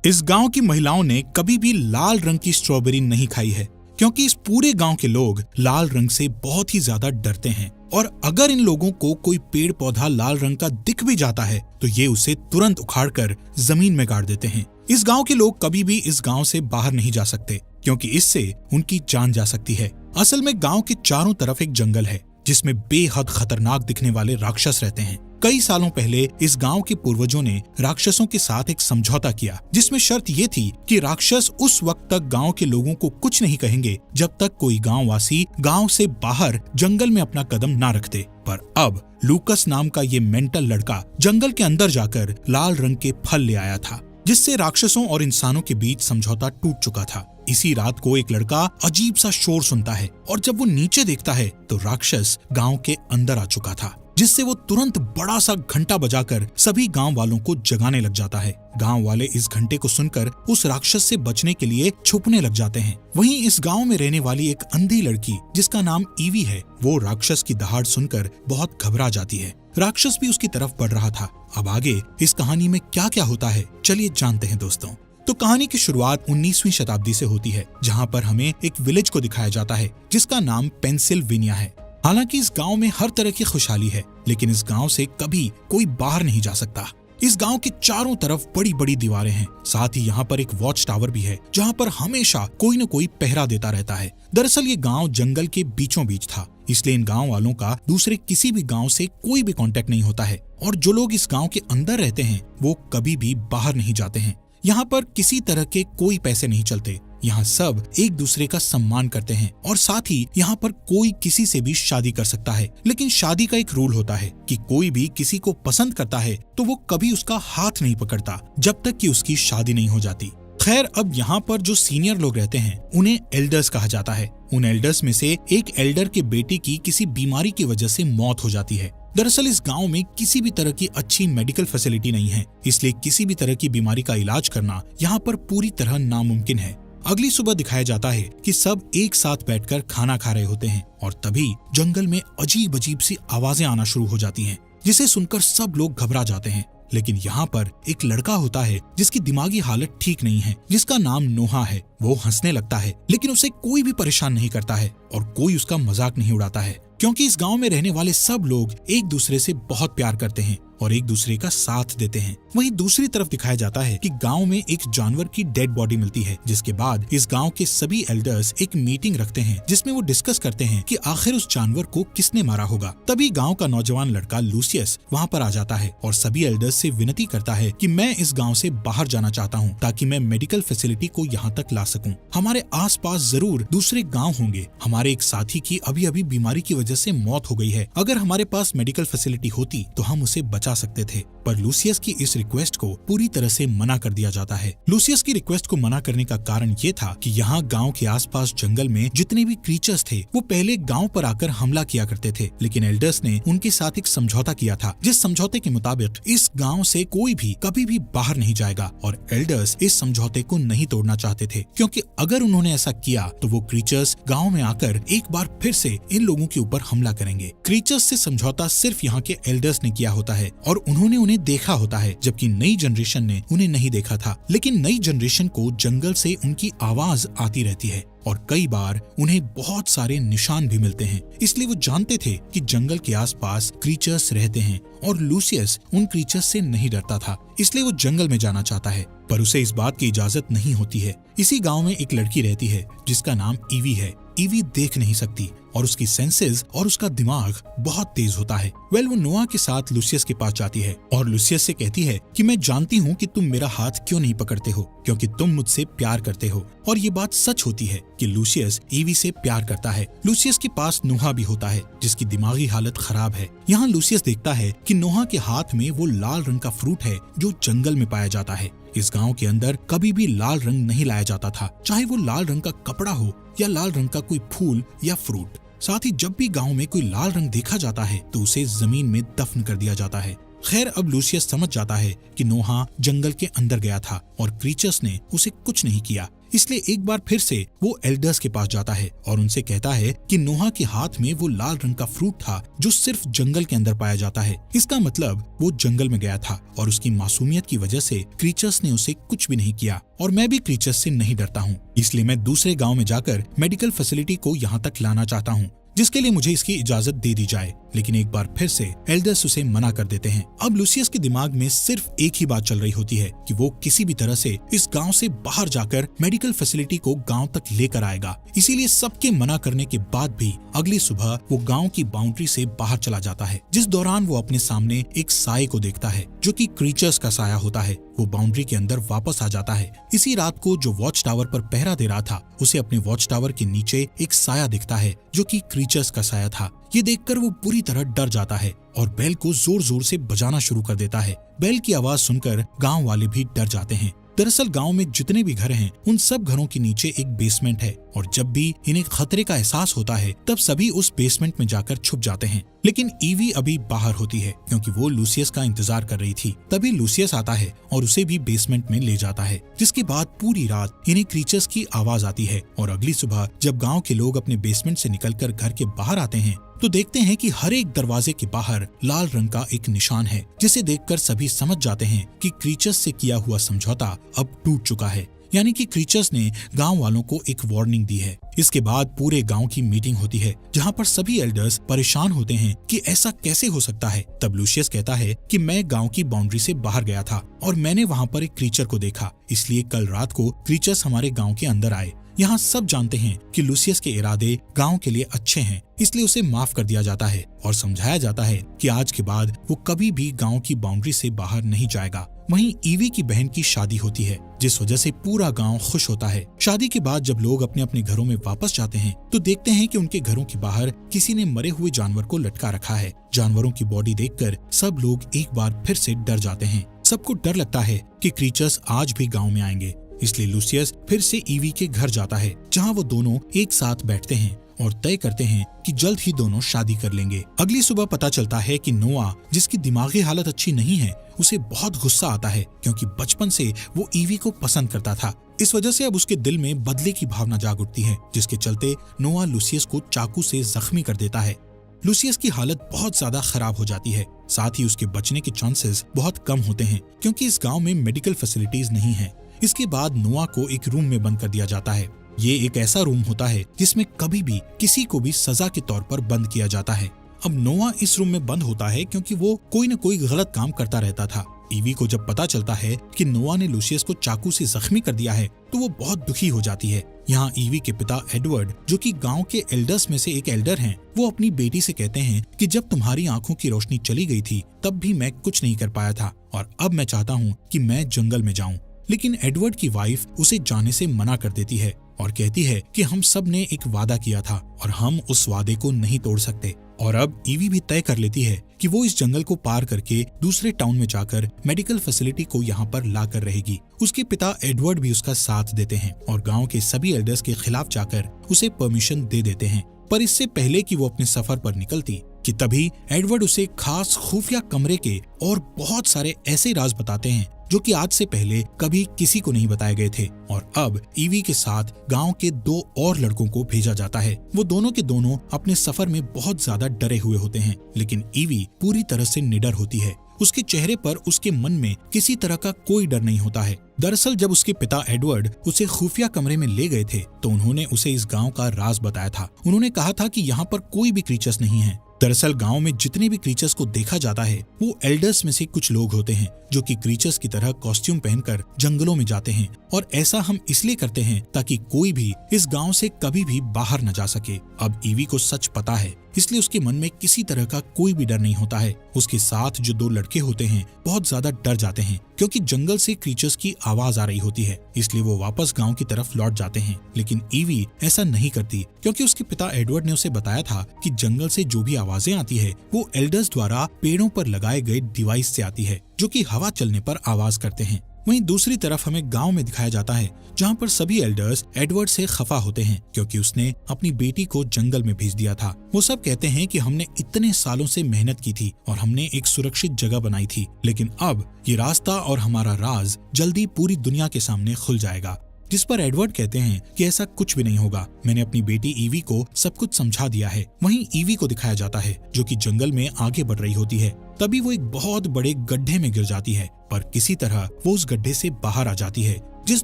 इस गांव की महिलाओं ने कभी भी लाल रंग की स्ट्रॉबेरी नहीं खाई है, क्योंकि इस पूरे गांव के लोग लाल रंग से बहुत ही ज्यादा डरते हैं और अगर इन लोगों को कोई पेड़ पौधा लाल रंग का दिख भी जाता है तो ये उसे तुरंत उखाड़कर जमीन में गाड़ देते हैं। इस गांव के लोग कभी भी इस गांव से बाहर नहीं जा सकते, क्योंकि इससे उनकी जान जा सकती है। असल में गांव के चारों तरफ एक जंगल है जिसमें बेहद खतरनाक दिखने वाले राक्षस रहते हैं। कई सालों पहले इस गांव के पूर्वजों ने राक्षसों के साथ एक समझौता किया, जिसमें शर्त ये थी कि राक्षस उस वक्त तक गांव के लोगों को कुछ नहीं कहेंगे जब तक कोई गांववासी गांव से बाहर जंगल में अपना कदम ना रख दे। पर अब लूकस नाम का ये मेंटल लड़का जंगल के अंदर जाकर लाल रंग के फल ले आया था, जिससे राक्षसों और इंसानों के बीच समझौता टूट चुका था। इसी रात को एक लड़का अजीब सा शोर सुनता है और जब वो नीचे देखता है तो राक्षस गांव के अंदर आ चुका था, जिससे वो तुरंत बड़ा सा घंटा बजाकर सभी गांव वालों को जगाने लग जाता है। गांव वाले इस घंटे को सुनकर उस राक्षस से बचने के लिए छुपने लग जाते हैं। वहीं इस गांव में रहने वाली एक अंधी लड़की जिसका नाम ईवी है, वो राक्षस की दहाड़ सुनकर बहुत घबरा जाती है। राक्षस भी उसकी तरफ बढ़ रहा था। अब आगे इस कहानी में क्या क्या होता है, चलिए जानते हैं दोस्तों। तो कहानी की शुरुआत 19वीं शताब्दी से होती है, जहाँ पर हमें एक विलेज को दिखाया जाता है जिसका नाम पेंसिल्वेनिया है। हालांकि इस गांव में हर तरह की खुशहाली है, लेकिन इस गांव से कभी कोई बाहर नहीं जा सकता। इस गांव के चारों तरफ बड़ी बड़ी दीवारें हैं। साथ ही यहाँ पर एक वॉच टावर भी है, जहाँ पर हमेशा कोई न कोई पहरा देता रहता है। दरअसल ये गांव जंगल के बीचों बीच था, इसलिए इन गांव वालों का दूसरे किसी भी गांव से कोई भी कांटेक्ट नहीं होता है और जो लोग इस गांव के अंदर रहते हैं वो कभी भी बाहर नहीं जाते हैं। यहाँ पर किसी तरह के कोई पैसे नहीं चलते। यहाँ सब एक दूसरे का सम्मान करते हैं और साथ ही यहाँ पर कोई किसी से भी शादी कर सकता है, लेकिन शादी का एक रूल होता है कि कोई भी किसी को पसंद करता है तो वो कभी उसका हाथ नहीं पकड़ता जब तक कि उसकी शादी नहीं हो जाती। खैर, अब यहाँ पर जो सीनियर लोग रहते हैं उन्हें एल्डर्स कहा जाता है। उन एल्डर्स में से एक एल्डर के बेटे की किसी बीमारी की वजह से मौत हो जाती है। दरअसल इस गांव में किसी भी तरह की अच्छी मेडिकल फैसिलिटी नहीं है, इसलिए किसी भी तरह की बीमारी का इलाज करना यहाँ पर पूरी तरह नामुमकिन है। अगली सुबह दिखाया जाता है कि सब एक साथ बैठकर खाना खा रहे होते हैं और तभी जंगल में अजीब अजीब सी आवाजें आना शुरू हो जाती हैं, जिसे सुनकर सब लोग घबरा जाते हैं। लेकिन यहाँ पर एक लड़का होता है जिसकी दिमागी हालत ठीक नहीं है, जिसका नाम नोहा है। वो हंसने लगता है, लेकिन उसे कोई भी परेशान नहीं करता है और कोई उसका मजाक नहीं उड़ाता है, क्योंकि इस गांव में रहने वाले सब लोग एक दूसरे से बहुत प्यार करते हैं और एक दूसरे का साथ देते हैं। वहीं दूसरी तरफ दिखाया जाता है कि गांव में एक जानवर की डेड बॉडी मिलती है, जिसके बाद इस गांव के सभी एल्डर्स एक मीटिंग रखते हैं जिसमें वो डिस्कस करते हैं कि आखिर उस जानवर को किसने मारा होगा। तभी गांव का नौजवान लड़का लूसियस वहां पर आ जाता है और सभी एल्डर्स से विनती करता है कि मैं इस गाँव से बाहर जाना चाहता हूँ ताकि मैं मेडिकल फैसिलिटी को यहाँ तक ला सकूँ। हमारे आस पास जरूर दूसरे गाँव होंगे। हमारे एक साथी की अभी अभी बीमारी की वजह से मौत हो गई है। अगर हमारे पास मेडिकल फैसिलिटी होती तो हम उसे बचा सकते थे। पर लूसियस की इस रिक्वेस्ट को पूरी तरह से मना कर दिया जाता है। लूसियस की रिक्वेस्ट को मना करने का कारण ये था कि यहाँ गांव के आसपास जंगल में जितने भी क्रीचर्स थे वो पहले गांव पर आकर हमला किया करते थे, लेकिन एल्डर्स ने उनके साथ एक समझौता किया था, जिस समझौते के मुताबिक इस गांव से कोई भी कभी भी बाहर नहीं जाएगा और एल्डर्स इस समझौते को नहीं तोड़ना चाहते थे, क्योंकि अगर उन्होंने ऐसा किया तो वो क्रीचर्स गाँव में आकर एक बार फिर से इन लोगों के ऊपर हमला करेंगे। क्रीचर्स से समझौता सिर्फ यहाँ के एल्डर्स ने किया होता है और उन्होंने उन्हें देखा होता है, जबकि नई जनरेशन ने उन्हें नहीं देखा था। लेकिन नई जनरेशन को जंगल से उनकी आवाज आती रहती है और कई बार उन्हें बहुत सारे निशान भी मिलते हैं, इसलिए वो जानते थे कि जंगल के आसपास क्रीचर्स रहते हैं और लूसियस उन क्रीचर्स से नहीं डरता था, इसलिए वो जंगल में जाना चाहता है, पर उसे इस बात की इजाजत नहीं होती है। इसी गांव में एक लड़की रहती है जिसका नाम ईवी है। ईवी देख नहीं सकती और उसकी सेंसेस और उसका दिमाग बहुत तेज होता है। वो नोआ के साथ लूसियस के पास जाती है और लूसियस से कहती है कि मैं जानती हूँ कि तुम मेरा हाथ क्यों नहीं पकड़ते हो, क्योंकि तुम मुझसे प्यार करते हो। और ये बात सच होती है कि लूसियस ईवी से प्यार करता है। लूसियस के पास नोहा भी होता है जिसकी दिमागी हालत खराब है। यहाँ लूसियस देखता है कि नोहा के हाथ में वो लाल रंग का फ्रूट है जो जंगल में पाया जाता है। इस गांव के अंदर कभी भी लाल रंग नहीं लाया जाता था, चाहे वो लाल रंग का कपड़ा हो या लाल रंग का कोई फूल या फ्रूट। साथ ही जब भी गांव में कोई लाल रंग देखा जाता है तो उसे जमीन में दफन कर दिया जाता है। खैर, अब लूसियस समझ जाता है कि नोहा जंगल के अंदर गया था और क्रीचर्स ने उसे कुछ नहीं किया, इसलिए एक बार फिर से वो एल्डर्स के पास जाता है और उनसे कहता है कि नोहा के हाथ में वो लाल रंग का फ्रूट था जो सिर्फ जंगल के अंदर पाया जाता है। इसका मतलब वो जंगल में गया था और उसकी मासूमियत की वजह से क्रीचर्स ने उसे कुछ भी नहीं किया और मैं भी क्रीचर्स से नहीं डरता हूँ, इसलिए मैं दूसरे गाँव में जाकर मेडिकल फैसिलिटी को यहाँ तक लाना चाहता हूँ, जिसके लिए मुझे इसकी इजाजत दे दी जाए। लेकिन एक बार फिर से एल्डर्स उसे मना कर देते हैं। अब लूसियस के दिमाग में सिर्फ एक ही बात चल रही होती है कि वो किसी भी तरह से इस गांव से बाहर जाकर मेडिकल फैसिलिटी को गांव तक लेकर आएगा। इसीलिए सबके मना करने के बाद भी अगली सुबह वो गांव की बाउंड्री से बाहर चला जाता है, जिस दौरान वो अपने सामने एक साये को देखता है जो कि क्रीचर्स का साया होता है। वो बाउंड्री के अंदर वापस आ जाता है। इसी रात को जो वॉच टावर पर पहरा दे रहा था उसे अपने वॉच टावर के नीचे एक साया दिखता है जो कि क्रीचर्स का साया था। ये देखकर वो पूरी तरह डर जाता है और बेल को जोर जोर से बजाना शुरू कर देता है। बेल की आवाज सुनकर गांव वाले भी डर जाते हैं। दरअसल गांव में जितने भी घर हैं, उन सब घरों के नीचे एक बेसमेंट है और जब भी इन्हें खतरे का एहसास होता है तब सभी उस बेसमेंट में जाकर छुप जाते हैं। लेकिन ईवी अभी बाहर होती है क्योंकि वो लूसियस का इंतजार कर रही थी। तभी लूसियस आता है और उसे भी बेसमेंट में ले जाता है, जिसके बाद पूरी रात इन्हें क्रीचर्स की आवाज आती है और अगली सुबह जब गाँव के लोग अपने बेसमेंट से निकलकर घर के बाहर आते हैं तो देखते हैं कि हर एक दरवाजे के बाहर लाल रंग का एक निशान है, जिसे देखकर सभी समझ जाते हैं कि क्रीचर्स से किया हुआ समझौता अब टूट चुका है, यानी कि क्रीचर्स ने गांव वालों को एक वार्निंग दी है। इसके बाद पूरे गांव की मीटिंग होती है जहां पर सभी एल्डर्स परेशान होते हैं कि ऐसा कैसे हो सकता है। तब लूसियस कहता है कि मैं गांव की बाउंड्री से बाहर गया था और मैंने वहां पर एक क्रीचर को देखा, इसलिए कल रात को क्रीचर्स हमारे गाँव के अंदर आए। यहाँ सब जानते हैं कि लूसियस के इरादे गांव के लिए अच्छे हैं, इसलिए उसे माफ कर दिया जाता है और समझाया जाता है कि आज के बाद वो कभी भी गांव की बाउंड्री से बाहर नहीं जाएगा। वहीं ईवी की बहन की शादी होती है, जिस वजह से पूरा गांव खुश होता है। शादी के बाद जब लोग अपने अपने घरों में वापस जाते हैं तो देखते हैं कि उनके घरों के बाहर किसी ने मरे हुए जानवर को लटका रखा है। जानवरों की बॉडी देखकर सब लोग एक बार फिर से डर जाते हैं। सबको डर लगता है कि क्रीचर्स आज भी गाँव में आएंगे, इसलिए लूसियस फिर से ईवी के घर जाता है जहां वो दोनों एक साथ बैठते हैं और तय करते हैं कि जल्द ही दोनों शादी कर लेंगे। अगली सुबह पता चलता है कि नोआ, जिसकी दिमागी हालत अच्छी नहीं है, उसे बहुत गुस्सा आता है क्योंकि बचपन से वो ईवी को पसंद करता था। इस वजह से अब उसके दिल में बदले की भावना जाग उठती है, जिसके चलते नोआ लूसियस को चाकू से जख्मी कर देता है। लूसियस की हालत बहुत ज्यादा खराब हो जाती है, साथ ही उसके बचने के चांसेस बहुत कम होते हैं क्योंकि इस गाँव में मेडिकल फैसिलिटीज नहीं है। इसके बाद नोआ को एक रूम में बंद कर दिया जाता है। ये एक ऐसा रूम होता है जिसमें कभी भी किसी को भी सजा के तौर पर बंद किया जाता है। अब नोआ इस रूम में बंद होता है क्योंकि वो कोई न कोई गलत काम करता रहता था। ईवी को जब पता चलता है कि नोआ ने लूसियस को चाकू से जख्मी कर दिया है तो वो बहुत दुखी हो जाती है। यहाँ ईवी के पिता एडवर्ड, जो कि गांव के एल्डर्स में से एक एल्डर हैं, वो अपनी बेटी से कहते हैं कि जब तुम्हारी आंखों की रोशनी चली गई थी तब भी मैं कुछ नहीं कर पाया था और अब मैं चाहता हूँ कि मैं जंगल में जाऊँ। लेकिन एडवर्ड की वाइफ उसे जाने से मना कर देती है और कहती है कि हम सब ने एक वादा किया था और हम उस वादे को नहीं तोड़ सकते। और अब ईवी भी तय कर लेती है कि वो इस जंगल को पार करके दूसरे टाउन में जाकर मेडिकल फैसिलिटी को यहाँ पर ला कर रहेगी। उसके पिता एडवर्ड भी उसका साथ देते हैं और गाँव के सभी एल्डर्स के खिलाफ जाकर उसे परमिशन दे देते हैं। पर इससे पहले कि वो अपने सफर पर निकलती कि तभी एडवर्ड उसे खास खुफिया कमरे के और बहुत सारे ऐसे राज बताते हैं जो कि आज से पहले कभी किसी को नहीं बताए गए थे। और अब ईवी के साथ गांव के 2 और लड़कों को भेजा जाता है। वो दोनों के दोनों अपने सफर में बहुत ज्यादा डरे हुए होते हैं, लेकिन ईवी पूरी तरह से निडर होती है। उसके चेहरे पर, उसके मन में किसी तरह का कोई डर नहीं होता है। दरअसल जब उसके पिता एडवर्ड उसे खुफिया कमरे में ले गए थे तो उन्होंने उसे इस गाँव का राज बताया था। उन्होंने कहा था कि यहाँ पर कोई भी क्रीचर्स नहीं है। दरअसल गांव में जितने भी क्रीचर्स को देखा जाता है वो एल्डर्स में से कुछ लोग होते हैं जो कि क्रीचर्स की तरह कॉस्ट्यूम पहनकर जंगलों में जाते हैं और ऐसा हम इसलिए करते हैं ताकि कोई भी इस गांव से कभी भी बाहर न जा सके। अब ईवी को सच पता है, इसलिए उसके मन में किसी तरह का कोई भी डर नहीं होता है। उसके साथ जो 2 लड़के होते हैं बहुत ज्यादा डर जाते हैं क्योंकि जंगल से क्रीचर्स की आवाज आ रही होती है, इसलिए वो वापस गांव की तरफ लौट जाते हैं। लेकिन ईवी ऐसा नहीं करती क्योंकि उसके पिता एडवर्ड ने उसे बताया था कि जंगल से जो भी आवाजें आती है वो एल्डर्स द्वारा पेड़ों पर लगाए गए डिवाइस से आती है जो कि हवा चलने पर आवाज करते हैं। वहीं दूसरी तरफ हमें गांव में दिखाया जाता है जहां पर सभी एल्डर्स एडवर्ड से खफा होते हैं क्योंकि उसने अपनी बेटी को जंगल में भेज दिया था। वो सब कहते हैं कि हमने इतने सालों से मेहनत की थी और हमने एक सुरक्षित जगह बनाई थी, लेकिन अब ये रास्ता और हमारा राज जल्दी पूरी दुनिया के सामने खुल जाएगा। जिस पर एडवर्ड कहते हैं कि ऐसा कुछ भी नहीं होगा, मैंने अपनी बेटी ईवी को सब कुछ समझा दिया है। वहीं ईवी को दिखाया जाता है जो कि जंगल में आगे बढ़ रही होती है। तभी वो एक बहुत बड़े गड्ढे में गिर जाती है, पर किसी तरह वो उस गड्ढे से बाहर आ जाती है, जिस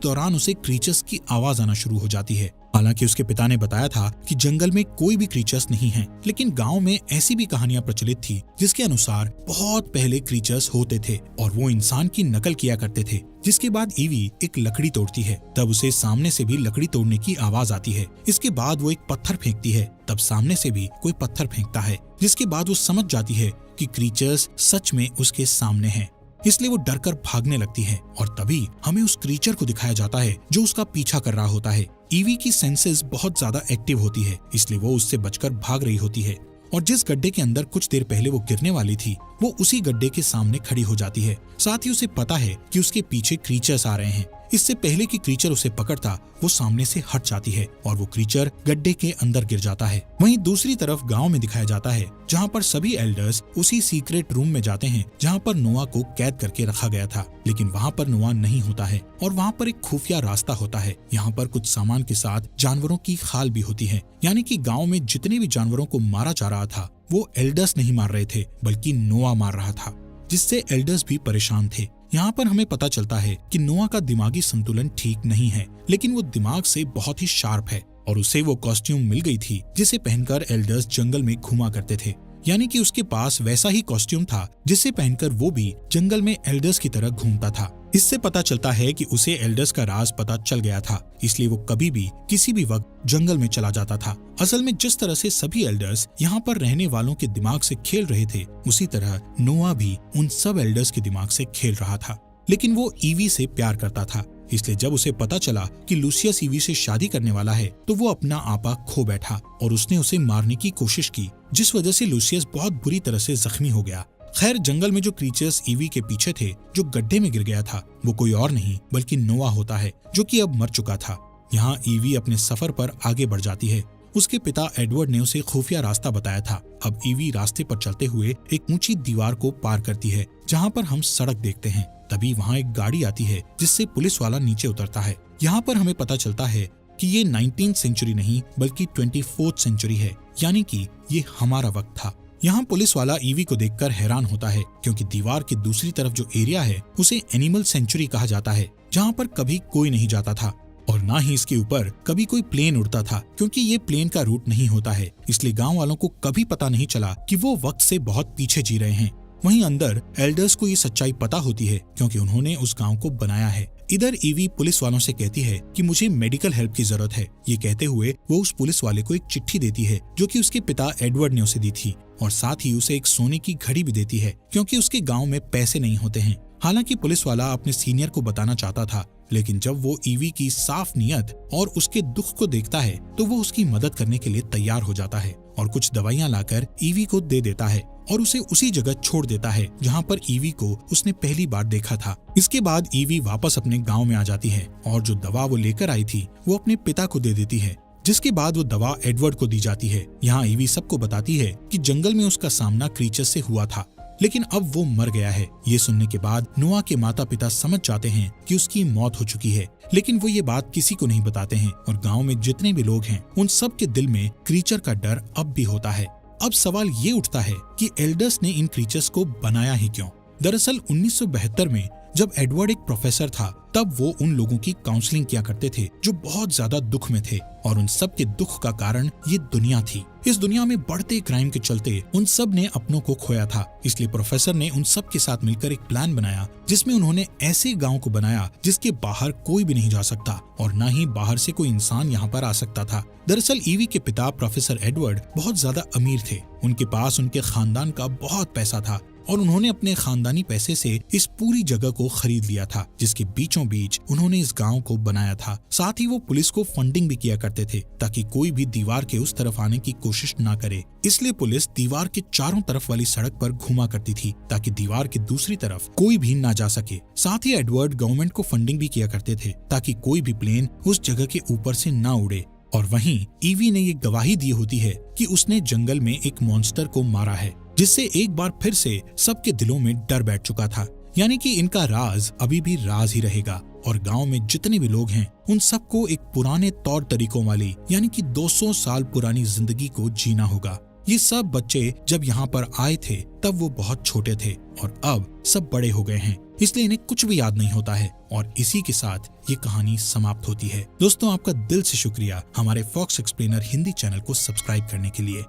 दौरान उसे क्रीचर्स की आवाज आना शुरू हो जाती है। हालांकि उसके पिता ने बताया था कि जंगल में कोई भी क्रीचर्स नहीं है, लेकिन गांव में ऐसी भी कहानियां प्रचलित थी जिसके अनुसार बहुत पहले क्रीचर्स होते थे और वो इंसान की नकल किया करते थे। जिसके बाद ईवी एक लकड़ी तोड़ती है, तब उसे सामने से भी लकड़ी तोड़ने की आवाज आती है। इसके बाद वो एक पत्थर फेंकती है, तब सामने से भी कोई पत्थर फेंकता है, जिसके बाद वो समझ जाती है कि क्रीचर्स सच में उसके सामने हैं। इसलिए वो डरकर भागने लगती है और तभी हमें उस क्रीचर को दिखाया जाता है जो उसका पीछा कर रहा होता है। ईवी की सेंसेस बहुत ज्यादा एक्टिव होती है, इसलिए वो उससे बचकर भाग रही होती है और जिस गड्ढे के अंदर कुछ देर पहले वो गिरने वाली थी, वो उसी गड्ढे के सामने खड़ी हो जाती है। साथ ही उसे पता है कि उसके पीछे क्रीचर्स आ रहे हैं। इससे पहले कि क्रीचर उसे पकड़ता, वो सामने से हट जाती है और वो क्रीचर गड्ढे के अंदर गिर जाता है। वहीं दूसरी तरफ गांव में दिखाया जाता है जहां पर सभी एल्डर्स उसी सीक्रेट रूम में जाते हैं जहां पर नोआ को कैद करके रखा गया था, लेकिन वहां पर नोआ नहीं होता है और वहां पर एक खुफिया रास्ता होता है। यहाँ पर कुछ सामान के साथ जानवरों की खाल भी होती है, यानी कि गाँव में जितने भी जानवरों को मारा जा रहा था वो एल्डर्स नहीं मार रहे थे बल्कि नोआ मार रहा था, जिससे एल्डर्स भी परेशान थे। यहाँ पर हमें पता चलता है कि नोआ का दिमागी संतुलन ठीक नहीं है, लेकिन वो दिमाग से बहुत ही शार्प है और उसे वो कॉस्ट्यूम मिल गई थी जिसे पहनकर एल्डर्स जंगल में घुमा करते थे। यानी कि उसके पास वैसा ही कॉस्ट्यूम था जिसे पहनकर वो भी जंगल में एल्डर्स की तरह घूमता था। इससे पता चलता है कि उसे एल्डर्स का राज पता चल गया था, इसलिए वो कभी भी किसी भी वक्त जंगल में चला जाता था। असल में जिस तरह से सभी एल्डर्स यहाँ पर रहने वालों के दिमाग से खेल रहे थे, उसी तरह नोआ भी उन सब एल्डर्स के दिमाग से खेल रहा था। लेकिन वो ईवी से प्यार करता था, इसलिए जब उसे पता चला कि लूसियस ईवी से शादी करने वाला है तो वो अपना आपा खो बैठा और उसने उसे मारने की कोशिश की, जिस वजह से लूसियस बहुत बुरी तरह से जख्मी हो गया। खैर, जंगल में जो क्रीचर्स ईवी के पीछे थे, जो गड्ढे में गिर गया था, वो कोई और नहीं बल्कि नोआ होता है जो कि अब मर चुका था। यहाँ ईवी अपने सफर पर आगे बढ़ जाती है। उसके पिता एडवर्ड ने उसे खुफिया रास्ता बताया था। अब ईवी रास्ते पर चलते हुए एक ऊंची दीवार को पार करती है जहाँ पर हम सड़क देखते हैं। तभी वहाँ एक गाड़ी आती है जिससे पुलिस वाला नीचे उतरता है। यहाँ पर हमें पता चलता है कि ये 19th सेंचुरी नहीं बल्कि 24th सेंचुरी है, यानी कि ये हमारा वक्त था। यहाँ पुलिस वाला ईवी को देखकर हैरान होता है क्योंकि दीवार की दूसरी तरफ जो एरिया है उसे एनिमल सेंचुरी कहा जाता है, जहाँ पर कभी कोई नहीं जाता था और ना ही इसके ऊपर कभी कोई प्लेन उड़ता था, क्योंकि ये प्लेन का रूट नहीं होता है। इसलिए गांव वालों को कभी पता नहीं चला कि वो वक्त से बहुत पीछे जी रहे हैं। वहीं अंदर एल्डर्स को ये सच्चाई पता होती है क्योंकि उन्होंने उस गांव को बनाया है। इधर ईवी पुलिस वालों से कहती है कि मुझे मेडिकल हेल्प की जरूरत है। ये कहते हुए वो उस पुलिस वाले को एक चिट्ठी देती है जो कि उसके पिता एडवर्ड ने उसे दी थी और साथ ही उसे एक सोने की घड़ी भी देती है क्योंकि उसके गांव में पैसे नहीं होते हैं। हालांकि पुलिस वाला अपने सीनियर को बताना चाहता था, लेकिन जब वो ईवी की साफ नियत और उसके दुख को देखता है तो वो उसकी मदद करने के लिए तैयार हो जाता है और कुछ दवाइयां लाकर ईवी को दे देता है और उसे उसी जगह छोड़ देता है जहां पर ईवी को उसने पहली बार देखा था। इसके बाद ईवी वापस अपने गांव में आ जाती है और जो दवा वो लेकर आई थी वो अपने पिता को दे देती है, जिसके बाद वो दवा एडवर्ड को दी जाती है। यहाँ ईवी सबको बताती है कि जंगल में उसका सामना क्रीचर से हुआ था, लेकिन अब वो मर गया है। ये सुनने के बाद नोआ के माता पिता समझ जाते हैं कि उसकी मौत हो चुकी है, लेकिन वो ये बात किसी को नहीं बताते हैं और गांव में जितने भी लोग हैं उन सब के दिल में क्रीचर का डर अब भी होता है। अब सवाल ये उठता है कि एल्डर्स ने इन क्रीचर्स को बनाया ही क्यों? दरअसल 1972 में जब एडवर्ड एक प्रोफेसर था तब वो उन लोगों की काउंसलिंग किया करते थे जो बहुत ज्यादा दुख में थे और उन सब के दुख का कारण ये दुनिया थी। इस दुनिया में बढ़ते क्राइम के चलते उन सब ने अपनों को खोया था, इसलिए प्रोफेसर ने उन सब के साथ मिलकर एक प्लान बनाया जिसमें उन्होंने ऐसे गांव को बनाया जिसके बाहर कोई भी नहीं जा सकता और न ही बाहर से कोई इंसान यहाँ पर आ सकता था। दरअसल ईवी के पिता प्रोफेसर एडवर्ड बहुत ज्यादा अमीर थे। उनके पास उनके खानदान का बहुत पैसा था और उन्होंने अपने खानदानी पैसे से इस पूरी जगह को खरीद लिया था, जिसके बीचों बीच उन्होंने इस गांव को बनाया था। साथ ही वो पुलिस को फंडिंग भी किया करते थे ताकि कोई भी दीवार के उस तरफ आने की कोशिश ना करे। इसलिए पुलिस दीवार के चारों तरफ वाली सड़क पर घुमा करती थी ताकि दीवार की दूसरी तरफ कोई भी ना जा सके। साथ ही एडवर्ड गवर्नमेंट को फंडिंग भी किया करते थे ताकि कोई भी प्लेन उस जगह के ऊपर से ना उड़े। और वहीं ईवी ने ये गवाही दी होती है कि उसने जंगल में एक मॉन्स्टर को मारा है, जिससे एक बार फिर से सबके दिलों में डर बैठ चुका था। यानी कि इनका राज अभी भी राज ही रहेगा और गांव में जितने भी लोग हैं उन सबको एक पुराने तौर तरीकों वाली यानी कि 200 साल पुरानी जिंदगी को जीना होगा। ये सब बच्चे जब यहाँ पर आए थे तब वो बहुत छोटे थे और अब सब बड़े हो गए हैं, इसलिए इन्हें कुछ भी याद नहीं होता है। और इसी के साथ ये कहानी समाप्त होती है। दोस्तों, आपका दिल से शुक्रिया हमारे फॉक्स एक्सप्लेनर हिंदी चैनल को सब्सक्राइब करने के लिए।